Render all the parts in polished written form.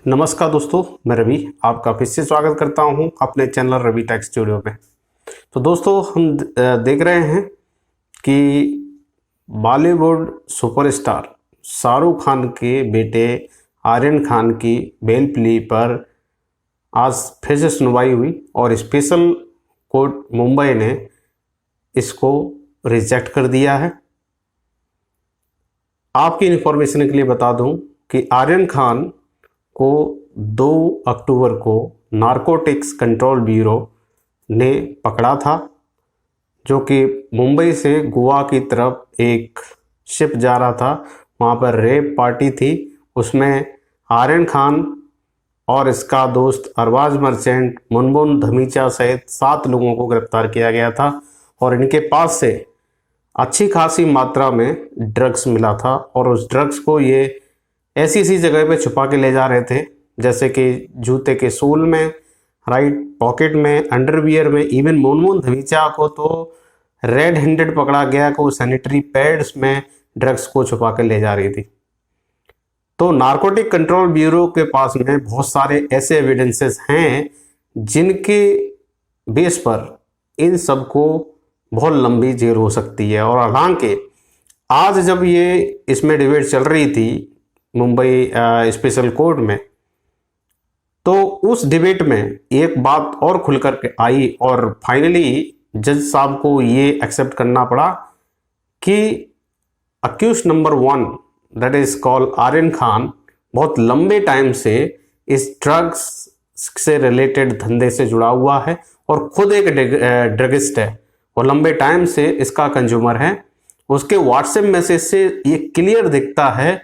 नमस्कार दोस्तों, मैं रवि आपका फिर से स्वागत करता हूं अपने चैनल रवि टेक स्टूडियो पे। तो दोस्तों हम देख रहे हैं कि बॉलीवुड सुपरस्टार शाहरुख खान के बेटे आर्यन खान की बेल प्ली पर आज फिर से सुनवाई हुई और स्पेशल कोर्ट मुंबई ने इसको रिजेक्ट कर दिया है। आपकी इन्फॉर्मेशन के लिए बता दूं कि आर्यन खान को 2 अक्टूबर को नारकोटिक्स कंट्रोल ब्यूरो ने पकड़ा था, जो कि मुंबई से गोवा की तरफ एक शिप जा रहा था। वहाँ पर रेप पार्टी थी, उसमें आर्यन खान और इसका दोस्त अरबाज मर्चेंट, मुनमुन धमीचा सहित 7 लोगों को गिरफ्तार किया गया था और इनके पास से अच्छी खासी मात्रा में ड्रग्स मिला था और उस ड्रग्स को ये ऐसी जगह पे छुपा के ले जा रहे थे, जैसे कि जूते के सोल में, राइट पॉकेट में, अंडरवियर में। इवन मुनमुन धमीचा को तो रेड हैंडेड पकड़ा गया कि वो सैनिटरी पैड्स में ड्रग्स को छुपा के ले जा रही थी। तो नारकोटिक कंट्रोल ब्यूरो के पास में बहुत सारे ऐसे एविडेंसेस हैं जिनके बेस पर इन सबको बहुत लंबी जेल हो सकती है। और हालांकि आज जब ये इसमें डिबेट चल रही थी मुंबई स्पेशल कोर्ट में, तो उस डिबेट में एक बात और खुल कर के आई और फाइनली जज साहब को ये एक्सेप्ट करना पड़ा कि accused number 1 that is called Aryan Khan बहुत लंबे टाइम से इस ड्रग्स से रिलेटेड धंधे से जुड़ा हुआ है और खुद एक ड्रगिस्ट है और लंबे टाइम से इसका कंज्यूमर है। उसके व्हाट्सएप मैसेज से ये क्लियर दिखता है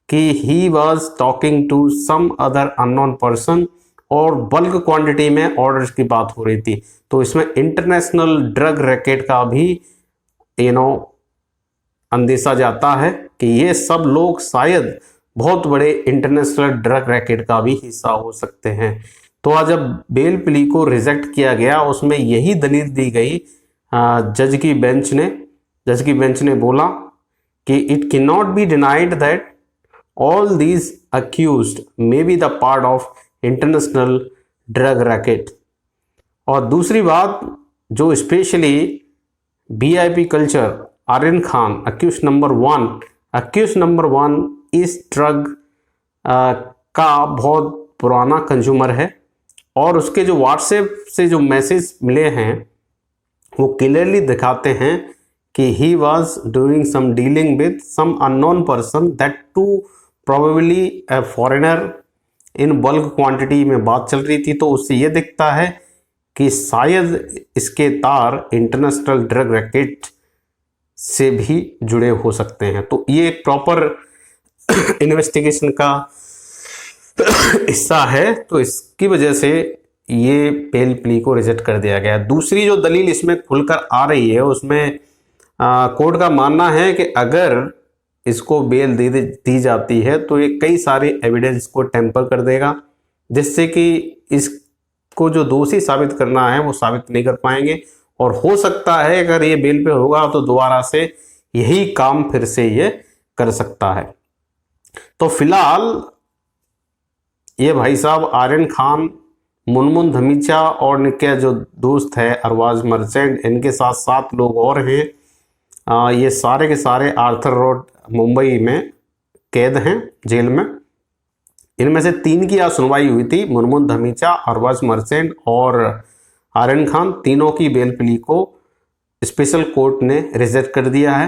कि he was talking to some other unknown person और बल्क क्वांटिटी में ऑर्डर्स की बात हो रही थी। तो इसमें इंटरनेशनल ड्रग रैकेट का भी अंदेशा जाता है कि ये सब लोग शायद बहुत बड़े इंटरनेशनल ड्रग रैकेट का भी हिस्सा हो सकते हैं। तो आज जब बेल प्ली को रिजेक्ट किया गया, उसमें यही दलील दी गई जज की बेंच ने बोला कि it can not be denied that all these accused may be the part of international drug racket। और दूसरी बात, जो specially VIP culture Aryan Khan accused number 1 इस ड्रग का बहुत पुराना कंज्यूमर है और उसके जो व्हाट्सएप से जो मैसेज मिले हैं वो क्लियरली दिखाते हैं कि he was doing some dealing with some unknown person that too probably a foreigner in bulk quantity में बात चल रही थी। तो उससे ये दिखता है कि शायद इसके तार इंटरनेशनल ड्रग रैकेट से भी जुड़े हो सकते हैं। तो ये एक प्रॉपर इन्वेस्टिगेशन का हिस्सा है, तो इसकी वजह से ये बेल प्ली को रिजेक्ट कर दिया गया। दूसरी जो दलील इसमें खुलकर आ रही है, उसमें कोर्ट का मानना है कि अगर इसको बेल दी जाती है तो ये कई सारे एविडेंस को टेम्पर कर देगा, जिससे कि इसको जो दोषी साबित करना है वो साबित नहीं कर पाएंगे और हो सकता है अगर ये बेल पे होगा तो दोबारा से यही काम फिर से ये कर सकता है। तो फिलहाल ये भाई साहब आर्यन खान, मुनमुन धमीचा और इनके जो दोस्त है अरबाज मर्चेंट, इनके साथ 7 लोग और हैं। ये सारे के सारे आर्थर रोड मुंबई में कैद हैं जेल में। इनमें से 3 की आज सुनवाई हुई थी, मुनमुन धमीचा, अरबाज मर्चेंट और आर्यन खान। तीनों की बेल प्ली को स्पेशल कोर्ट ने रिजेक्ट कर दिया है।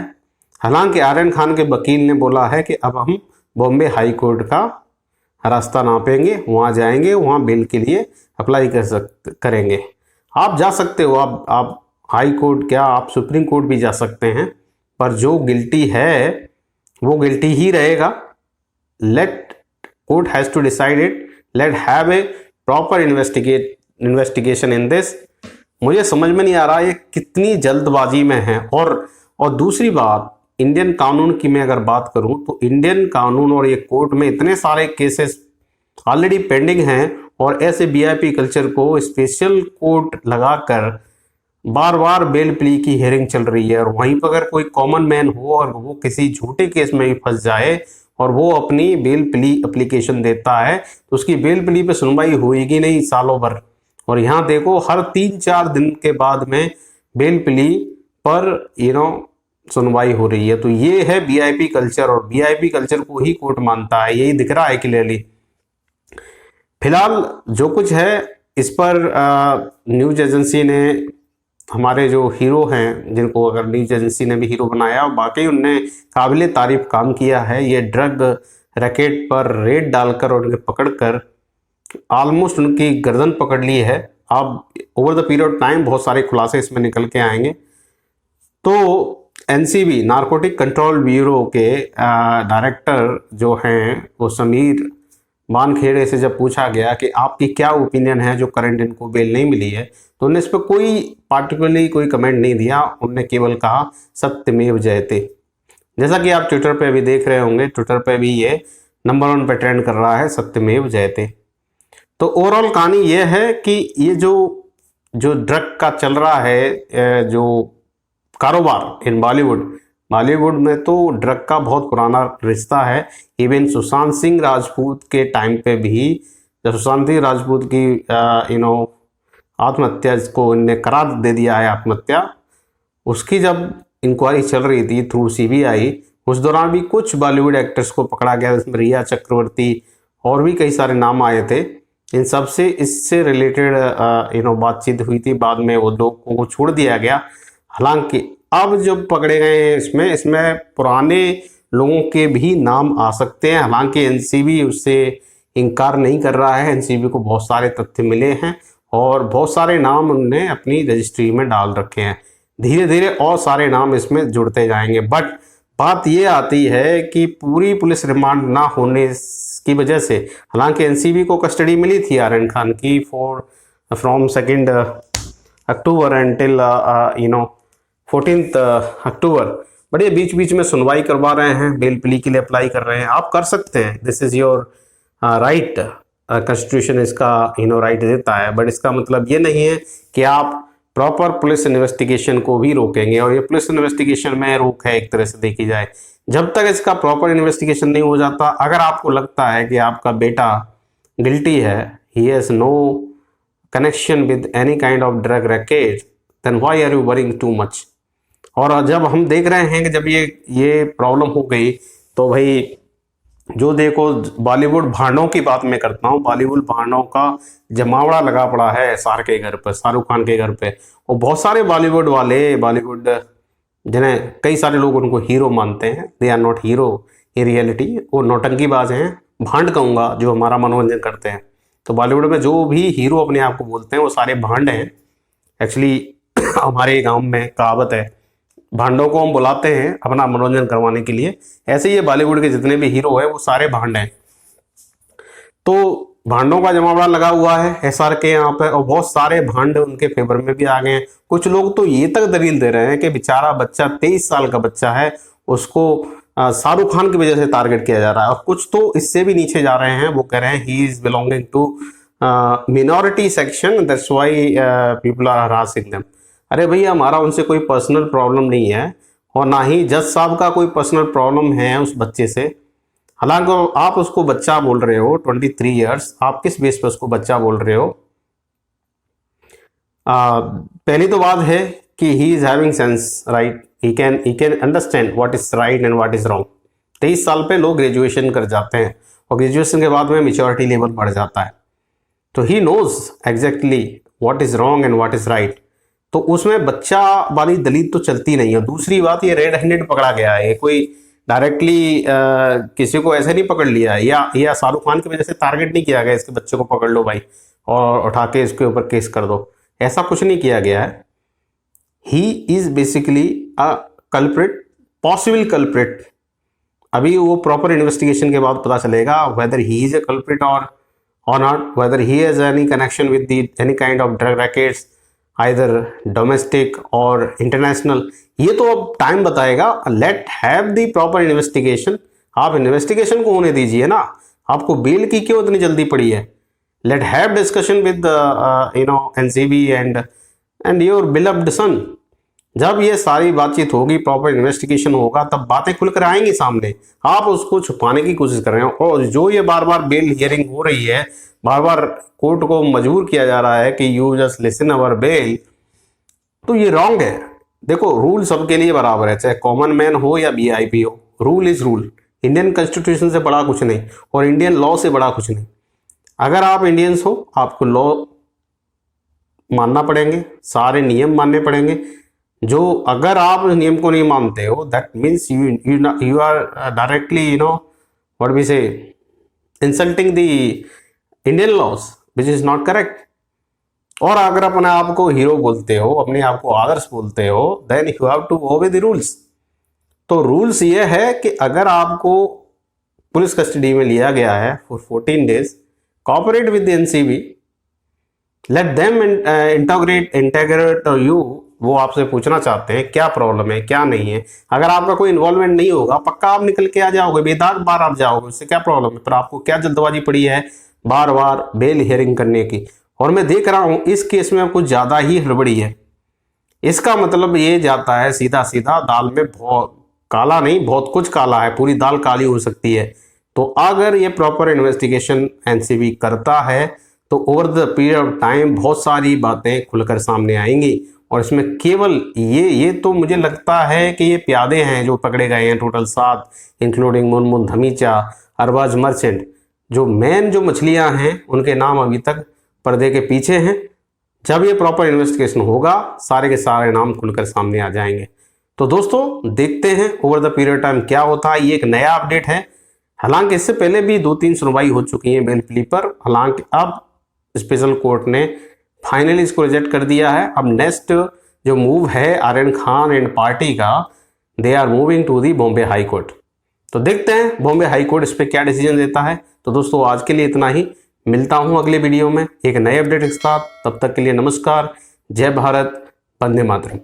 हालांकि आर्यन खान के वकील ने बोला है कि अब हम बॉम्बे हाई कोर्ट का रास्ता नापेंगे, वहाँ जाएंगे, वहाँ बेल के लिए अप्लाई करेंगे। आप जा सकते हो, आप हाई कोर्ट क्या, आप सुप्रीम कोर्ट भी जा सकते हैं, पर जो गिल्टी है वो गिल्टी ही रहेगा। Let court has to decide it, let have a proper investigation in this. मुझे समझ में नहीं आ रहा ये कितनी जल्दबाजी में है। और दूसरी बात, इंडियन कानून की मैं अगर बात करूं तो इंडियन कानून और ये कोर्ट में इतने सारे केसेस ऑलरेडी पेंडिंग हैं और ऐसे VIP कल्चर को स्पेशल कोर्ट लगाकर बार बार बेल प्ली की हियरिंग चल रही है। और वहीं पर अगर कोई कॉमन मैन हो और वो किसी झूठे केस में भी फंस जाए और वो अपनी बेल प्ली एप्लीकेशन देता है, तो उसकी बेल प्ली पे सुनवाई होएगी नहीं सालों भर। और यहाँ देखो हर 3-4 दिन के बाद में बेल प्ली पर सुनवाई हो रही है। तो ये है वीआईपी कल्चर, और वीआईपी कल्चर को ही कोर्ट मानता है, यही दिख रहा है क्लियरली। फिलहाल जो कुछ है इस पर न्यूज एजेंसी ने, हमारे जो हीरो हैं जिनको अगर न्यूज एजेंसी ने भी हीरो बनाया, बाकी उनने काबिल तारीफ काम किया है। ये ड्रग रैकेट पर रेड डालकर और उन्हें पकड़कर ऑलमोस्ट उनकी गर्दन पकड़ ली है। अब over the period of time बहुत सारे खुलासे इसमें निकल के आएंगे। तो एनसीबी नारकोटिक कंट्रोल ब्यूरो के डायरेक्टर जो हैं वो समीर मानखेड़े से जब पूछा गया कि आपकी क्या ओपिनियन है जो करंट इनको बेल नहीं मिली है, तो उन्होंने इस पर कोई पार्टिकुलरली कोई कमेंट नहीं दिया। उन्होंने केवल कहा सत्यमेव जयते। जैसा कि आप ट्विटर पे भी देख रहे होंगे, ट्विटर पे भी ये नंबर 1 पे ट्रेंड कर रहा है सत्यमेव जयते। तो ओवरऑल कहानी ये है कि ये जो ड्रग का चल रहा है जो कारोबार इन बॉलीवुड में तो ड्रग का बहुत पुराना रिश्ता है। इवन सुशांत सिंह राजपूत के टाइम पे भी, जब सुशांत सिंह राजपूत की आत्महत्या को इनने करार दे दिया है आत्महत्या, उसकी जब इंक्वायरी चल रही थी थ्रू सीबीआई, उस दौरान भी कुछ बॉलीवुड एक्टर्स को पकड़ा गया, जिसमें रिया चक्रवर्ती और भी कई सारे नाम आए थे। इन सब से इससे रिलेटेड बातचीत हुई थी। बाद में वो लोगों को छोड़ दिया गया। हालांकि अब जो पकड़े गए हैं इसमें पुराने लोगों के भी नाम आ सकते हैं। हालांकि एनसीबी उससे इनकार नहीं कर रहा है। एनसीबी को बहुत सारे तथ्य मिले हैं और बहुत सारे नाम उन्होंने अपनी रजिस्ट्री में डाल रखे हैं। धीरे धीरे और सारे नाम इसमें जुड़ते जाएंगे। बट बात ये आती है कि पूरी पुलिस रिमांड ना होने की वजह से, हालांकि एनसीबी को कस्टडी मिली थी आर्यन खान की from 2 October until 14 October, but ये बीच बीच में सुनवाई करवा रहे हैं, बेल प्ली के लिए अप्लाई कर रहे हैं। आप कर सकते हैं, this is your right, constitution इसका राइट देता है। बट इसका मतलब ये नहीं है कि आप प्रॉपर पुलिस इन्वेस्टिगेशन को भी रोकेंगे। और ये पुलिस इन्वेस्टिगेशन में रोक है एक तरह से देखी जाए। जब तक इसका प्रॉपर इन्वेस्टिगेशन नहीं हो जाता, अगर आपको लगता है कि आपका बेटा गिल्टी है, he has no connection with any kind of drug racket, then why are you worrying too much. और जब हम देख रहे हैं कि जब ये प्रॉब्लम हो गई, तो भाई जो देखो बॉलीवुड भांडों की बात मैं करता हूँ, बॉलीवुड भांडों का जमावड़ा लगा पड़ा है एसआर के घर पर, शाहरुख खान के घर पे। और बहुत सारे बॉलीवुड जिन्हें कई सारे लोग उनको हीरो मानते हैं, they are not hero in reality, वो नौटंकीबाज हैं, भांड कहूँगा, जो हमारा मनोरंजन करते हैं। तो बॉलीवुड में जो भी हीरो अपने आप को बोलते हैं वो सारे भांड हैं। एक्चुअली हमारे गाँव में कहावत है, भांडों को हम बुलाते हैं अपना मनोरंजन करवाने के लिए। ऐसे ही ये बॉलीवुड के जितने भी हीरो हैं वो सारे भांड हैं। तो भांडों का जमावड़ा लगा हुआ है एसआर के यहाँ पे, और बहुत सारे भांड उनके फेवर में भी आ गए हैं। कुछ लोग तो ये तक दलील दे रहे हैं कि बेचारा बच्चा 23 साल का बच्चा है, उसको शाहरुख खान की वजह से टारगेट किया जा रहा है। और कुछ तो इससे भी नीचे जा रहे हैं, वो कह रहे हैं he is belonging to minority section, that's why people are harassing them. अरे भैया, हमारा उनसे कोई पर्सनल प्रॉब्लम नहीं है, और ना ही जज साहब का कोई पर्सनल प्रॉब्लम है उस बच्चे से। हालांकि आप उसको बच्चा बोल रहे हो, 23 इयर्स, आप किस बेस पर उसको बच्चा बोल रहे हो? पहली तो बात है कि he is having sense, right, he can understand what is right and what is wrong. 23 साल पे लोग ग्रेजुएशन कर जाते हैं, और ग्रेजुएशन के बाद में मेच्योरिटी लेवल बढ़ जाता है। तो he knows exactly what is wrong and what is right. तो उसमें बच्चा वाली दलील तो चलती नहीं है। दूसरी बात, ये रेड हैंडेड पकड़ा गया है, कोई डायरेक्टली किसी को ऐसे नहीं पकड़ लिया है, या शाहरुख खान की वजह से टारगेट नहीं किया गया इसके बच्चे को पकड़ लो भाई और उठा के इसके ऊपर केस कर दो, ऐसा कुछ नहीं किया गया है। He is basically a culprit, possible culprit. अभी वो प्रॉपर इन्वेस्टिगेशन के बाद पता चलेगा whether he is a culprit और not, whether he has any connection with any kind of drug rackets, either domestic और इंटरनेशनल। ये तो अब टाइम बताएगा। Let have the proper investigation. आप इन्वेस्टिगेशन को होने दीजिए ना, आपको बेल की क्यों इतनी जल्दी पड़ी है? Let have discussion with NCB and your beloved son. जब ये सारी बातचीत होगी, प्रॉपर इन्वेस्टिगेशन होगा, तब बातें खुलकर आएंगी सामने। आप उसको छुपाने की कोशिश कर रहे हो। और जो ये बार बार बेल हियरिंग हो रही है, बार बार कोर्ट को मजबूर किया जा रहा है कि you just listen our bell, तो ये रॉन्ग है। देखो, रूल सबके लिए बराबर है, चाहे कॉमन मैन हो या वीआईपी हो। Rule is rule. Indian constitution से बड़ा कुछ नहीं और इंडियन लॉ से बड़ा कुछ नहीं। अगर आप इंडियंस हो, आपको लॉ मानना पड़ेंगे, सारे नियम मानने पड़ेंगे। जो अगर आप नियम को नहीं मानते हो, that means you are directly what we say insulting the Indian laws, which is not correct. और अगर अपने आप को हीरो बोलते हो, अपने आप को आदर्श बोलते हो, then you have to obey the rules. तो रूल्स ये है कि अगर आपको पुलिस कस्टडी में लिया गया है for 14 days, cooperate with the NCB, let them integrate you. वो आपसे पूछना चाहते हैं क्या प्रॉब्लम है, क्या नहीं है। अगर आपका कोई इन्वॉल्वमेंट नहीं होगा, पक्का आप निकल के आ जाओगे, बेदाग बार आप जाओगे, उससे क्या प्रॉब्लम है। पर आपको क्या जल्दबाजी पड़ी है बार बार बेल हियरिंग करने की। और मैं देख रहा हूं इस केस में कुछ ज्यादा ही हड़बड़ी है। इसका मतलब ये जाता है सीधा सीधा दाल में बहुत काला नहीं, बहुत कुछ काला है, पूरी दाल काली हो सकती है। तो अगर ये प्रॉपर इन्वेस्टिगेशन एनसीबी करता है तो over the period of time बहुत सारी बातें खुलकर सामने आएंगी। और इसमें केवल ये तो मुझे लगता है कि ये प्यादे हैं जो पकड़े गए हैं, टोटल 7, इंक्लूडिंग मुनमुन धमीचा, अरबाज मर्चेंट। जो मेन जो मछलियां हैं उनके नाम अभी तक पर्दे के पीछे हैं। जब ये प्रॉपर इन्वेस्टिगेशन होगा, सारे के सारे नाम खुलकर सामने आ जाएंगे। तो दोस्तों देखते हैं ओवर द पीरियड टाइम क्या होता है। ये एक नया अपडेट है। हालांकि इससे पहले भी 2-3 सुनवाई हो चुकी है बेल प्ली पर। हालांकि अब स्पेशल कोर्ट ने फाइनली इसको रिजेक्ट कर दिया है। अब नेक्स्ट जो मूव है आर्यन खान एंड पार्टी का, they are moving to the Bombay high court. तो देखते हैं बॉम्बे हाई कोर्ट इस पर क्या डिसीजन देता है। तो दोस्तों आज के लिए इतना ही। मिलता हूं अगले वीडियो में एक नए अपडेट के साथ। तब तक के लिए नमस्कार, जय भारत, वंदे मातरम।